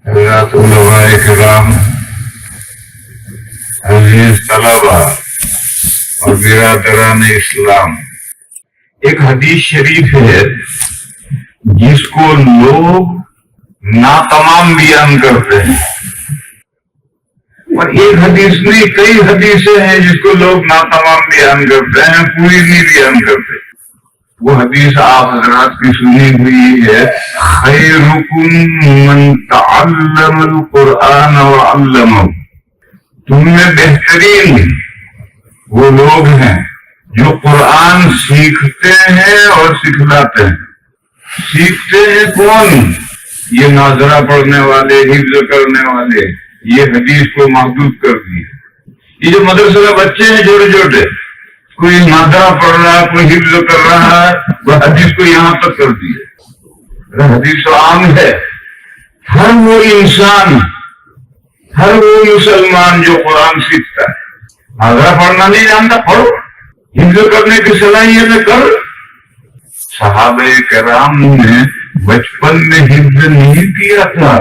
حضرات علماء کرام، عزیز طلبا اور برادران اسلام، ایک حدیث شریف ہے جس کو لوگ ناتمام بیان کرتے ہیں، اور ایک حدیث نہیں کئی حدیثیں ہیں جس کو لوگ ناتمام بیان کرتے ہیں، پوری نہیں بیان کرتے۔ وہ حدیث آپ حضرات کی سنی ہوئی ہے، خیرکم من تعلم القرآن وعلمہ، تم میں بہترین وہ لوگ ہیں جو قرآن سیکھتے ہیں اور سکھلاتے ہیں۔ سیکھتے ہیں کون؟ یہ ناظرہ پڑھنے والے، حفظ کرنے والے۔ یہ حدیث کو محدود کر دی۔ یہ جو مدرسے میں بچے ہیں چھوٹے چھوٹے، کوئی ناظرہ پڑھ رہا ہے، کوئی حفظ کر رہا ہے، وہ حدیث کو یہاں تک کر دی ہے۔ حدیث عام ہے، ہر وہ انسان، ہر وہ مسلمان جو قرآن سیکھتا ہے، ناظرہ پڑھنا نہیں جانتا پڑھو، حفظ کرنے کی صلاحیت ہے کر۔ صحابہ کرام نے بچپن میں حفظ نہیں کیا تھا،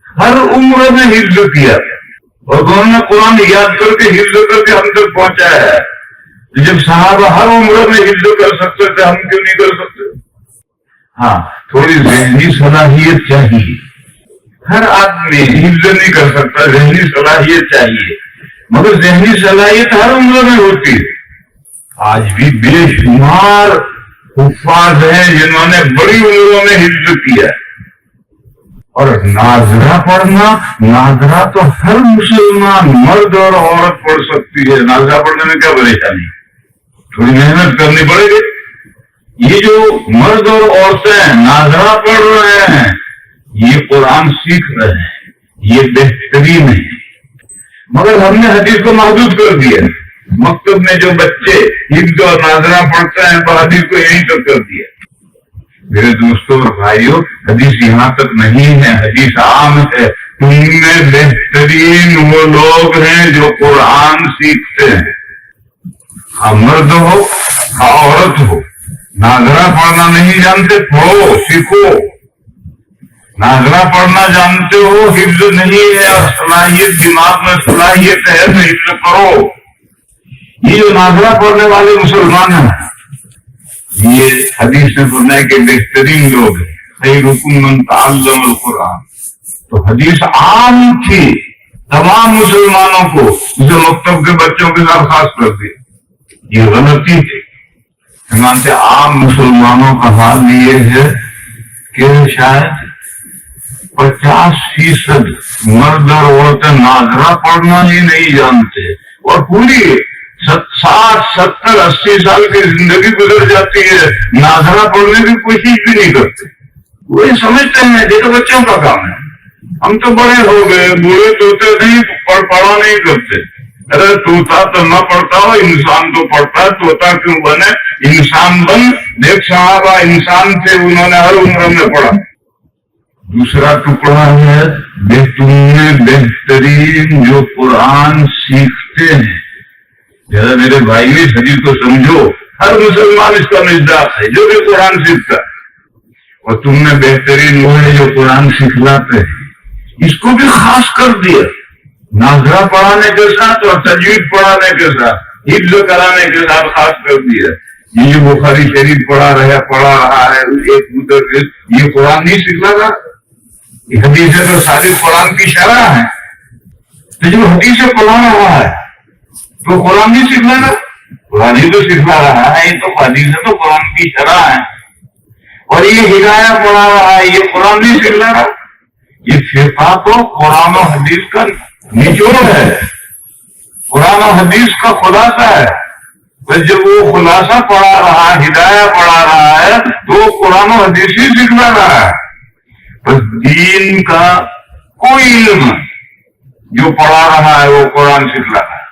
ہر عمر میں حفظ کیا تھا، اور انہوں نے قرآن یاد کر کے حفظ کر کے ہم تک پہنچایا ہے۔ جب صحابہ ہر عمر میں حفظ کر سکتے تھے، ہم کیوں نہیں کر سکتے؟ ہاں، تھوڑی ذہنی صلاحیت چاہیے۔ ہر آدمی حفظ نہیں کر سکتا، ذہنی صلاحیت چاہیے، مگر ذہنی صلاحیت ہر عمر میں ہوتی ہے۔ آج بھی بے شمار حفاظ ہیں جنہوں نے بڑی عمروں میں حفظ کیا، اور ناظرہ پڑھنا، ناظرہ تو ہر مسلمان مرد اور عورت پڑھ سکتی ہے۔ ناظرہ پڑھنے میں کیا پریشانی؟ تھوڑی محنت کرنی پڑے گی۔ یہ جو مرد اور عورتیں ناظرہ پڑھ رہے ہیں، یہ قرآن سیکھ رہے ہیں، یہ بہترین ہے، مگر ہم نے حدیث کو محدود کر دیا۔ مکتب میں جو بچے حفظ اور ناظرہ پڑھتے ہیں، وہ حدیث کو یہیں تک کر دیا۔ میرے دوستوں اور بھائیوں، حدیث یہاں تک نہیں ہے، حدیث عام ہے، تم میں بہترین وہ لوگ ہیں جو قرآن سیکھتے ہیں۔ ہاں مرد ہو، ہاں عورت ہو، ناظرہ پڑھنا نہیں جانتے، پڑھو، سیکھو۔ ناظرہ پڑھنا جانتے ہو، حفظ نہیں ہے اور صلاحیت دماغ میں صلاحیت ہے تو حفظ کرو۔ یہ جو ناظرہ پڑھنے والے مسلمان ہیں، یہ حدیث نے فرمایا کہ بہترین لوگ ہیں، خیرکم من تعلم القرآن۔ تو حدیث عام تھی تمام مسلمانوں کو، اسے مکتب کے بچوں کے ساتھ خاص کر دیا، یہ غلطی تھی۔ چنانچہ عام مسلمانوں کا حال یہ ہے کہ شاید 50% مرد اور عورتیں ناظرہ پڑھنا ہی نہیں جانتے، اور پوری 60 70 80 سال کی زندگی گزر جاتی ہے، ناظرہ پڑھنے کی کوشش بھی نہیں کرتے۔ وہی سمجھتے ہیں یہ تو بچوں کا کام ہے، ہم تو بڑے ہو گئے، بوڑھے طوطے نہیں پڑھا نہیں کرتے۔ ارے طوطا تو نہ پڑھتا ہو، انسان تو پڑھتا ہے، طوطا کیوں بنے؟ انسان بن۔ دیکھ صحابہ انسان تھے، انہوں نے ہر عمر میں پڑھا۔ دوسرا ٹکڑا ہے تم میں بہترین جو قرآن سیکھتے ہیں۔ ذرا میرے بھائی اس حدیث کو سمجھو، ہر مسلمان اس کا مصداق ہے جو بھی قرآن سیکھتا ہے، اور تم میں بہترین وہ ہے جو قرآن سکھلاتے ہیں۔ اس کو بھی خاص کر دیا، ناظرہ پڑھانے کے ساتھ اور تجوید پڑھانے کے ساتھ، حفظ کرانے کے ساتھ خاص کر دیا۔ یہ جو بخاری شریف پڑھا رہا ہے ایک مدرس، یہ قرآن نہیں سکھلا رہا، یہ حدیثیں تو ساری قرآن کی شرح ہے۔ تو جو حدیثیں پڑھا رہا ہے تو قرآن نہیں سکھلا رہا، قرآن ہی تو سکھلا رہا ہے، یہ تو حدیثیں تو قرآن کی شرح ہے۔ اور یہ ہدایہ پڑھا رہا ہے، یہ قرآن نہیں سکھلا رہا، یہ فقہ تو قرآن و حدیث کا نچوڑ ہے، قرآن و حدیث کا خلاصہ ہے۔ بس جب وہ خلاصہ پڑھا رہا ہے، ہدایہ پڑھا رہا ہے، تو قرآن و حدیث ہی سکھلا رہا ہے۔ بس دین کا کوئی علم جو پڑھا رہا ہے وہ قرآن سکھلا رہا ہے،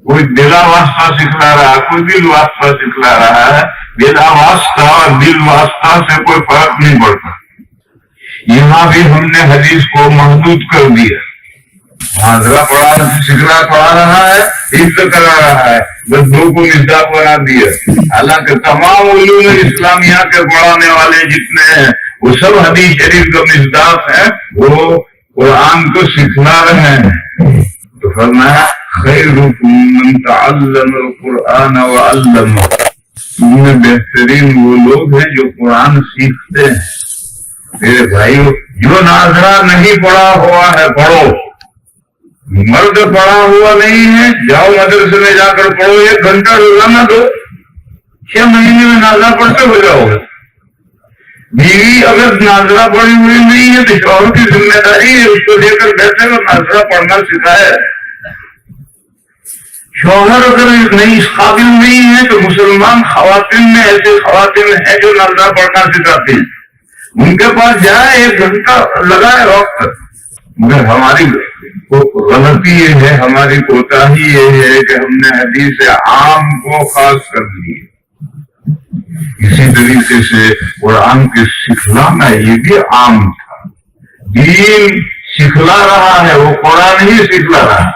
کوئی بلا واسطہ سکھلا رہا ہے، کوئی دل واسطہ سکھلا رہا ہے۔ بلا واسطہ اور دل واسطہ سے کوئی فرق نہیں پڑتا۔ یہاں بھی ہم نے حدیث کو محدود کر دیا، ناظرہ پڑھا رہا ہے، حفظ کرا رہا ہے، بس دو کو مصداق بنا دیا۔ حالانکہ تمام علوم اسلامیہ کے پڑھانے والے جتنے ہیں وہ سب حدیث شریف کا مصداق ہیں، وہ قرآن کو سکھلا رہے ہیں، تو فرمایا خیرکم من تعلم القرآن وعلمہ، تم میں بہترین وہ لوگ ہیں جو قرآن سیکھتے ہیں۔ میرے بھائیو، جو ناظرہ نہیں پڑھا ہوا ہے پڑھو، مرد پڑھا ہوا نہیں ہے جاؤ مدرسے میں جا کر پڑھو، 1 گھنٹہ روزانہ دو، 6 مہینے میں ناظرہ پڑھتے ہو جاؤ گے۔ بیوی اگر ناظرہ پڑھی ہوئی نہیں ہے تو شوہر کی ذمہ داری ہے اس کو لے کر بیٹھے اور ناظرہ پڑھنا سکھائے۔ شوہر اگر نہیں اس قابل نہیں ہے تو مسلمان خواتین میں ایسے خواتین ہیں جو ناظرہ پڑھنا سکھاتی ہیں، ان کے پاس جائے 1 گھنٹہ لگائے وقت۔ مگر ہماری غلطی یہ ہے، ہماری کوتاہی یہ ہے کہ ہم نے حدیث عام کو خاص کر لی۔ اسی طریقے سے قرآن کے سکھلانا یہ بھی عام تھا، دین سکھلا رہا ہے، وہ قرآن ہی سکھلا رہا ہے،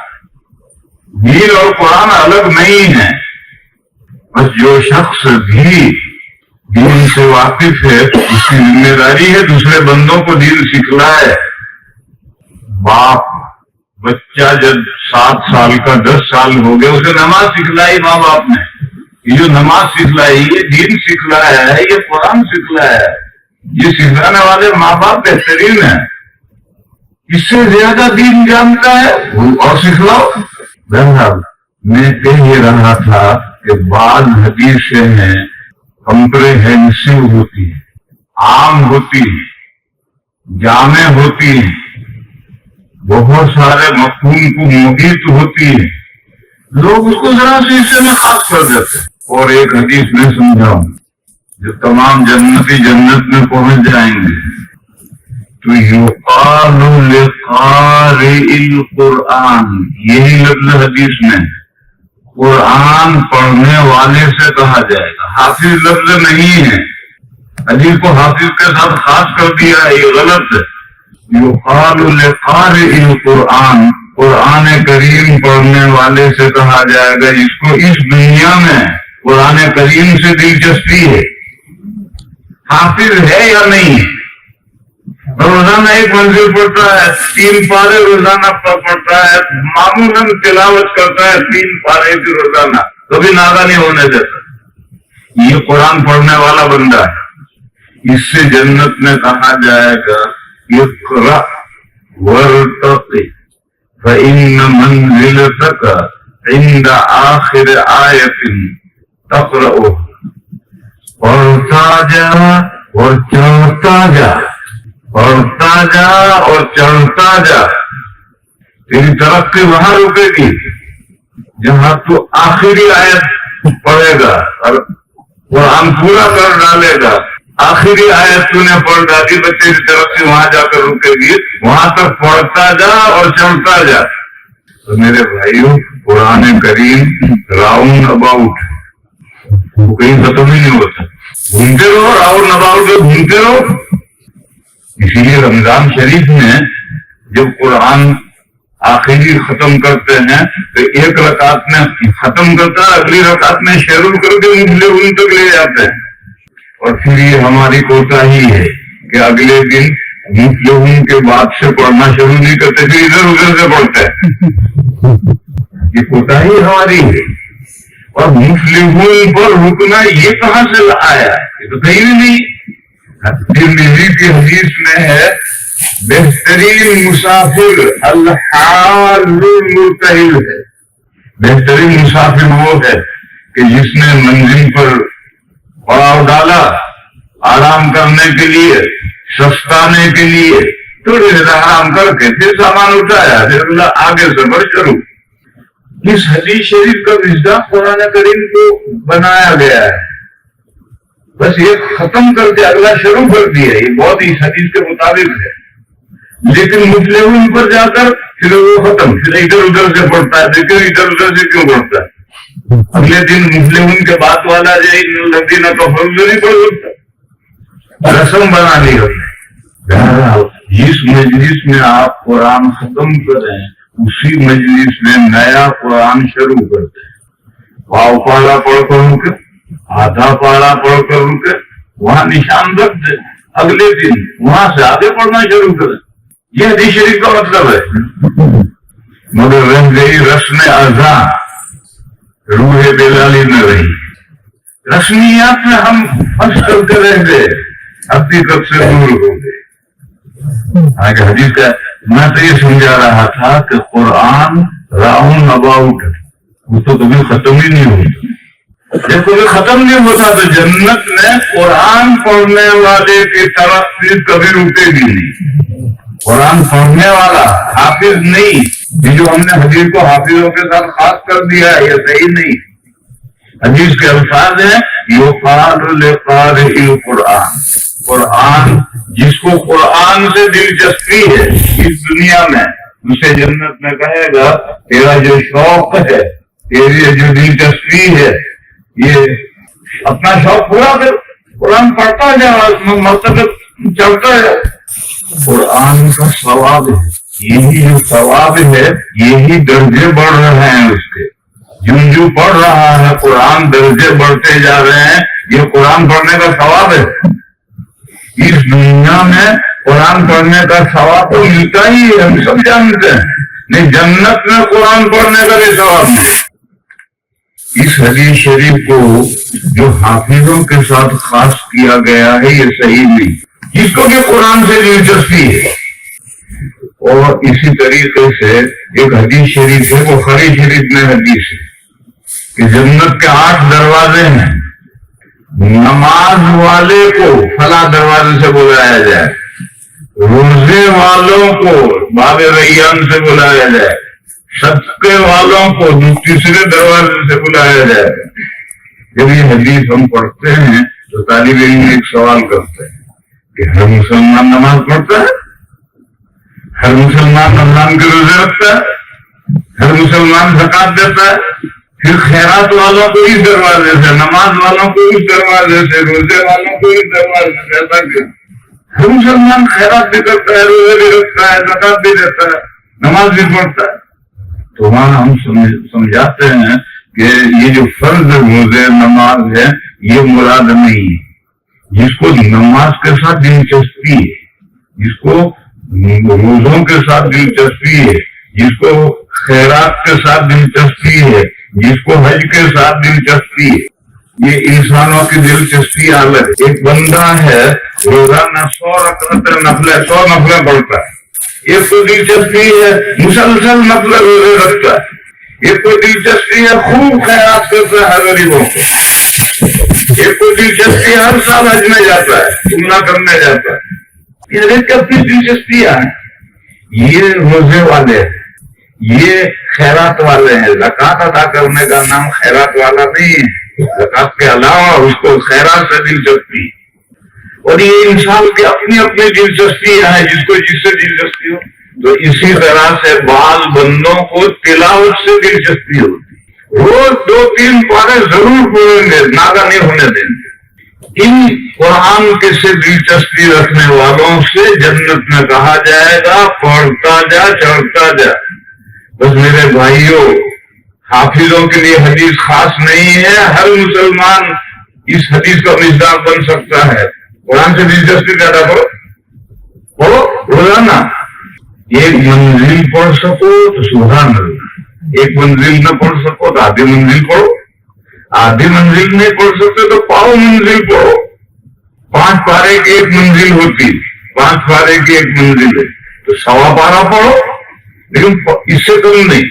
دین اور قرآن الگ نہیں ہے۔ بس جو شخص بھی دین سے واقف ہے اس کی ذمہ داری ہے دوسرے بندوں کو دین سکھلائے۔ باپ بچہ جب 7 سال کا 10 سال ہو گئے اسے نماز سکھلائی ماں باپ نے، یہ جو نماز سکھلائی یہ دین سکھلایا ہے، یہ قرآن سکھلایا ہے، یہ سکھلانے والے ماں باپ بہترین ہیں، اس سے زیادہ دین جانتا ہے اور سکھلاؤ۔ بہرحال میں کہہ یہ رہا تھا کہ بعض حدیثیں ہیں کمپریہنسو ہوتی ہیں، عام ہوتی ہیں، جامع ہوتی ہیں، بہت سارے مفہوم کو محیط ہوتی ہے، لوگ اس کو ذرا سے حصے میں خاص کر دیتے ہیں۔ اور ایک حدیث میں سمجھاؤں جو تمام جنتی جنت میں پہنچ جائیں گے، تو یقال لقارئ القرآن، یہی لفظ حدیث میں قرآن پڑھنے والے سے کہا جائے گا، حافظ لفظ نہیں ہے، حدیث کو حافظ کے ساتھ خاص کر دیا ہے، یہ غلط ہے۔ یقال لقارئ القرآن، قرآن کریم پڑھنے والے سے کہا جائے گا جس کو اس دنیا میں قرآن کریم سے دلچسپی ہے، حافظ ہے یا نہیں ہے، روزانہ 1 منزل پڑھتا ہے، 3 پارے روزانہ پڑھتا ہے، معمولاً تلاوت کرتا ہے 3 پارے کی روزانہ، کبھی ناغہ نہیں ہونے دیتا، یہ قرآن پڑھنے والا بندہ ہے، اس سے جنت میں کہا جائے گا اقرأ وارتقِ فإن منزلتك عند آخر آیۃ تقرأ، پڑھتا جا اور چڑھتا جا، پڑھتا جا اور چڑھتا جا، تیری ترقی وہاں رکے گی جہاں تو آخری آیت پڑھے گا اور قرآن پورا کر ڈالے گا، آخری آیت تو نے پڑھ ڈالی تو تیری ترقی وہاں جا کر رکے گی، وہاں تک پڑھتا جا اور چڑھتا جا۔ تو میرے بھائیوں، قرآن کریم راؤنڈ اباؤٹ، وہ کہیں ختم ہی نہیں ہوتا، گھومتے رہو راؤنڈ اباؤٹ میں گھومتے رہو۔ اسی لیے رمضان شریف میں جب قرآن آخری ختم کرتے ہیں تو 1 رکعت میں ختم کرتا ہے، اگلی رکعت میں شروع کر کے ان تک لے جاتے ہیں، اور پھر یہ ہماری کوتاہی ہے کہ اگلے دن مفلحون کے بعد سے پڑھنا شروع نہیں کرتے، پھر ادھر ادھر سے پڑھتے ہیں، یہ کوتاہی ہماری ہے۔ اور مفلحون پر رکنا یہ کہاں سے آیا ہے؟ یہ تو کہیں بھی نہیں۔ ترمذی کی حدیث میں ہے بہترین مسافر الحال المرتحل ہے، بہترین مسافر وہ ہے کہ جس نے منزل پر پڑاؤ ڈالا آرام کرنے کے لیے، سستانے کے لیے، تھوڑی دیر آرام کر کے پھر سامان اٹھایا، پھر اللہ آگے سفر شروع۔ اس حدیث شریف کا مصداق قرآن کریم کو بنایا گیا ہے، بس یہ ختم کر کے اگلا شروع کر دیا، یہ بہت اس حدیث کے مطابق ہے، لیکن مفلحون پر جا کر پھر وہ ختم، پھر ادھر ادھر سے پڑھتا ہے، لیکن ادھر ادھر سے کیوں پڑھتا ہے؟ اگلے دن مفلحون کے بعد والا جو الذین کفروا نہیں پڑھ سکتا، رسم بنا لی ہم۔ جس مجلس میں آپ قرآن ختم کریں اسی مجلس میں نیا قرآن شروع کرتے ہیں، پاؤ پاڑا پڑھ کر رکے، آدھا پاڑا پڑھ کر رکے، وہاں نشان رکھ دیں، اگلے دن وہاں سے آگے پڑھنا شروع کریں۔ یہ حدیث شریف کا مطلب ہے. مگر رہ گئی رسم اذا، روح بلالی نہ رہی. رسمیات میں ہم پھنس کر کے رہ گئے، حقیقت سے دور ہو گئے. آگے حدیث کا میں تو یہ سمجھا رہا تھا کہ قرآن راؤنڈ اباؤٹ، وہ تو کبھی ختم ہی نہیں ہوتا. جب کبھی ختم نہیں ہوتا تو جنت میں قرآن پڑھنے والے کی ترقی کبھی رکے گی نہیں. قرآن پڑھنے والا حافظ نہیں، یہ جو ہم نے حدیث کو حافظوں کے ساتھ خاص کر دیا ہے یہ صحیح نہیں. حدیث کے الفاظ ہیں یقال لقارئ القرآن، قرآن جس کو قرآن سے دلچسپی ہے اس دنیا میں، اسے جنت میں کہے گا تیرا جو شوق ہے، تیری جو دلچسپی ہے، یہ اپنا شوق پورا کر، قرآن پڑھتا جائے، مرتبہ چڑھتا ہے. قرآن کا ثواب ہے، یہی جو ثواب ہے یہی درجے بڑھ رہے ہیں اس کے. جو پڑھ رہا ہے قرآن درجے بڑھتے جا رہے ہیں. یہ قرآن پڑھنے کا ثواب ہے. اس دنیا میں قرآن پڑھنے کا ثواب تو ملتا ہی ہے، ہم سب جانتے ہیں، نہیں جنت میں قرآن پڑھنے کا بھی ثواب ہے. اس حدیث شریف کو جو حافظوں کے ساتھ خاص کیا گیا ہے یہ صحیح نہیں، جس کو کہ قرآن سے دلچسپی ہے. اور اسی طریقے سے ایک حدیث شریف ہے، بخاری شریف میں حدیث ہے کہ جنت کے 8 دروازے ہیں. نماز والے کو فلاں دروازے سے بلایا جائے، روزے والوں کو باب ریان سے بلایا جائے، صدقے والوں کو تیسرے دروازے سے بلایا جائے. جب یہ حدیث ہم پڑھتے ہیں تو طالب علم ایک سوال کرتے ہیں کہ ہر مسلمان نماز پڑھتا ہے، ہر مسلمان رمضان کے روزے رکھتا ہے، ہر مسلمان زکات دیتا ہے، پھر خیرات والوں کو اس دروازے سے، نماز والوں کو اس دروازے سے، روزے والوں کو اس دروازے سے. ایسا کیوں؟ ہر مسلمان خیرات بھی کرتا ہے، روزے بھی رکھتا ہے، زکات بھی دیتا ہے، نماز بھی پڑھتا ہے. تو وہاں ہم سمجھاتے ہیں کہ یہ جو فرض روزے نماز ہے یہ مراد نہیں ہے. جس کو نماز کے ساتھ دلچسپی ہے، جس کو روزوں کے ساتھ دلچسپی ہے، جس کو خیرات کے ساتھ دلچسپی ہے، جس کو حج کے ساتھ دلچسپی ہے، یہ انسانوں کی دلچسپی الگ. ایک بندہ ہے روزانہ 100 نفلیں پڑھتا ہے، ایک کو دلچسپی ہے مسلسل نفل روزے رکھتا ہے، ایک کو دلچسپی ہے خوب خیرات کرتا ہے ہر غریبوں کو، ایک کو دلچسپی ہر سال حج میں جاتا ہے، عمرہ کرنے جاتا ہے. یہ اپنی دلچسپیاں ہیں. یہ روزے والے ہیں، یہ خیرات والے ہیں. زکات ادا کرنے کا نام خیرات والا نہیں ہے، زکات کے علاوہ اس کو خیرات سے دلچسپی. اور یہ انسان کی اپنی اپنی دلچسپیاں ہیں، جس کو جس سے دلچسپی ہو. تو اسی طرح سے بعض بندوں کو تلاوت سے دلچسپی ہوتی، روز 2-3 پارے ضرور پڑھیں گے، ناگا نہیں ہونے دیں گے. ان قرآن کے سے دلچسپی رکھنے والوں سے جنت میں کہا جائے گا پڑھتا جا چڑھتا جا. بس میرے بھائیوں، حافظوں کے لیے حدیث خاص نہیں ہے، ہر مسلمان اس حدیث کا مصداق بن سکتا ہے. قرآن سے دلچسپی پیدا کرو، پڑھو روزانہ. ایک منزل پڑھ سکو تو سبحان اللہ، ایک منزل نہ پڑھ سکو تو آدھی منزل پڑھو، آدھی منزل نہیں پڑھ سکتے تو پاؤ منزل پڑھو. 5 پارے کی ایک منزل ہوتی، 5 پارے کی ایک منزل ہے تو 1.25 پارہ پڑھو، لیکن اس سے کم نہیں.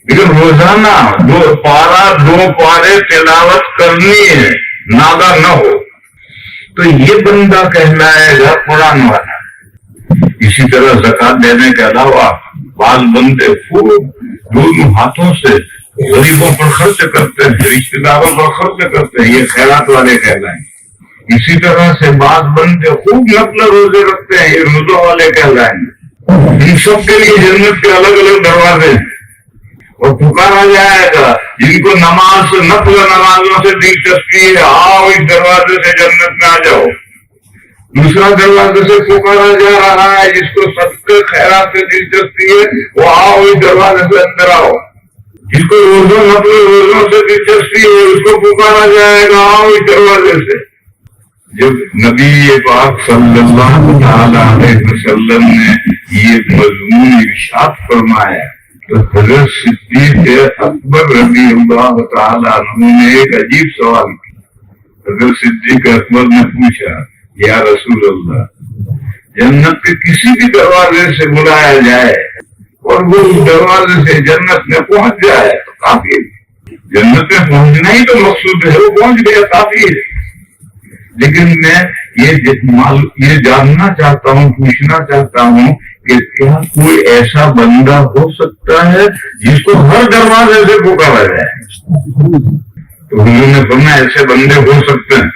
لیکن روزانہ 2 پارے تلاوت کرنی ہے، ناگا نہ ہو. تو یہ بندہ کہلائے گا قرآن والا. اسی طرح زکات دینے کے علاوہ بعض بندے خوب دونوں ہاتھوں سے غریبوں پر خرچ کرتے ہیں، رشتے داروں پر خرچ کرتے ہیں، یہ خیرات والے کہلائیں. اسی طرح سے بعض بندے خوب نفل روزے رکھتے ہیں، یہ روزوں والے کہلائیں. ان سب کے لیے جنت کے الگ الگ دروازے ہیں. اور پکارا جائے گا جن کو نماز نفل نمازوں سے دلچسپی ہے، آؤ اس دروازے سے جنت میں آ جاؤ. دوسرا دروازے سے پکارا جا رہا ہے جس کو صدقے خیرات سے دلچسپی ہے، وہ آؤ اس دروازے سے اندر آؤ. جس کو روزوں نفل روزوں سے دلچسپی ہے اس کو پکارا جائے گا آؤ اس دروازے سے. جب نبی پاک صلی اللہ تعالی علیہ وسلم نے یہ مضمون ارشاد فرمایا تو حضرت صدیق اکبر رضی اللہ تعالی عنہ نے ایک عجیب سوال کیا۔ حضرت صدیق اکبر نے پوچھا یا رسول اللہ، جنت کے کسی بھی دروازے سے بلایا جائے اور وہ اس دروازے سے جنت میں پہنچ جائے تو کافی ہے، جنت میں پہنچنا ہی تو مقصود ہے، وہ پہنچ گیا کافی ہے۔ لیکن میں یہ جاننا چاہتا ہوں، پوچھنا چاہتا ہوں کہ کیا کوئی ایسا بندہ ہو سکتا ہے جس کو ہر دروازے سے پکارا جائے؟ تو حضور نے فرمایا ایسے بندے ہو سکتے ہیں،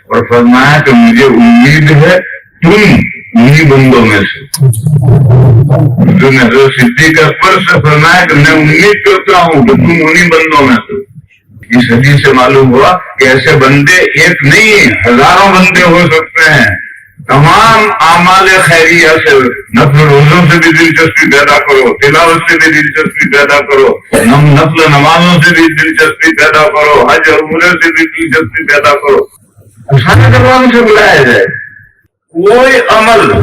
اور فرمایا کہ مجھے امید ہے تم انہی بندوں میں سے۔ حضور نے حضرت صدیق اکبر سے فرمایا کہ میں امید کرتا ہوں کہ تم انہی بندوں میں سے۔ اس حدیث سے معلوم ہوا کہ ایسے بندے ایک نہیں ہزاروں بندے ہو سکتے ہیں۔ تمام اعمال خیریہ سے، نفل روزوں سے بھی دلچسپی پیدا کرو، تلاوت سے بھی دلچسپی پیدا کرو، نفل نمازوں سے بھی دلچسپی پیدا کرو، حج اور عمرے سے بھی دلچسپی پیدا کرو، سارے دروازوں سے بلایا جائے۔ کوئی عمل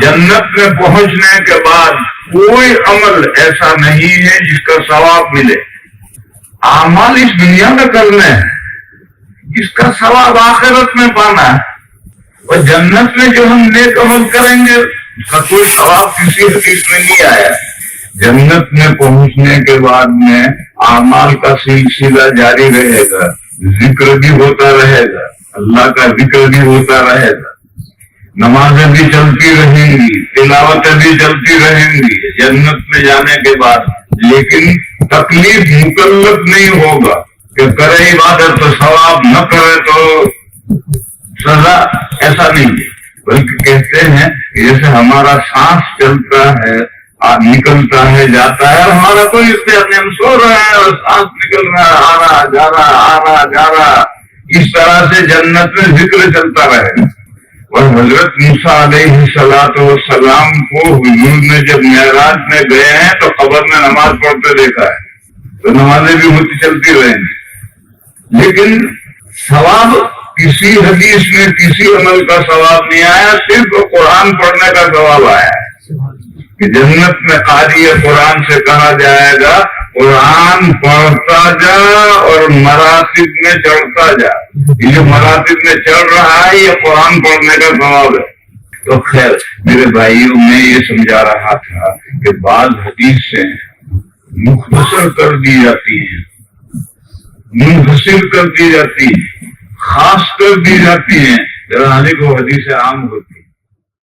جنت میں پہنچنے کے بعد کوئی عمل ایسا نہیں ہے جس کا ثواب ملے۔ اعمال اس دنیا میں کرنا ہے، اس کا ثواب آخرت میں پانا ہے، اور جنت میں جو ہم نیک عمل کریں گے اس کا کوئی ثواب کسی حدیث میں نہیں آیا۔ جنت میں پہنچنے کے بعد میں اعمال کا سلسلہ جاری رہے گا، ذکر بھی ہوتا رہے گا، اللہ کا ذکر بھی ہوتا رہے گا، نمازیں بھی چلتی رہیں گی، تلاوتیں بھی چلتی رہیں گی جنت میں جانے کے بعد۔ لیکن تکلیف مکلف نہیں ہوگا کہ کرے عبادت تو ثواب، نہ کرے تو سزا، ایسا نہیں ہے۔ بلکہ کہتے ہیں کہ جیسے ہمارا سانس چلتا ہے، نکلتا ہے، جاتا ہے، اور ہمارا کوئی اختیار نہیں، ہم سو رہے ہیں اور سانس نکل رہا ہے، آ رہا جا رہا، آ رہا جا رہا، اس طرح سے جنت میں ذکر چلتا رہے گا۔ اور حضرت موسیٰ علیہ السلام کو حضور نے جب معراج میں گئے ہیں تو قبر میں نماز پڑھتے دیکھا ہے، تو نمازیں بھی ہوتی چلتی رہیں گی۔ لیکن ثواب کسی حدیث میں کسی عمل کا ثواب نہیں آیا، صرف قرآن پڑھنے کا ثواب آیا کہ جنت میں قاری قرآن سے کہا جائے گا قرآن پڑھتا جا اور مراتب میں چڑھتا جا۔ یہ جو مراتب میں چڑھ رہا ہے یہ قرآن پڑھنے کا ثواب ہے۔ تو خیر میرے بھائیوں میں یہ سمجھا رہا تھا کہ بعض حدیث سے مختصر کر دی جاتی ہیں، منحصر کر دی جاتی ہیں، خاص کر دی جاتی ہیں، جب کو حدیث عام ہوتی ہے۔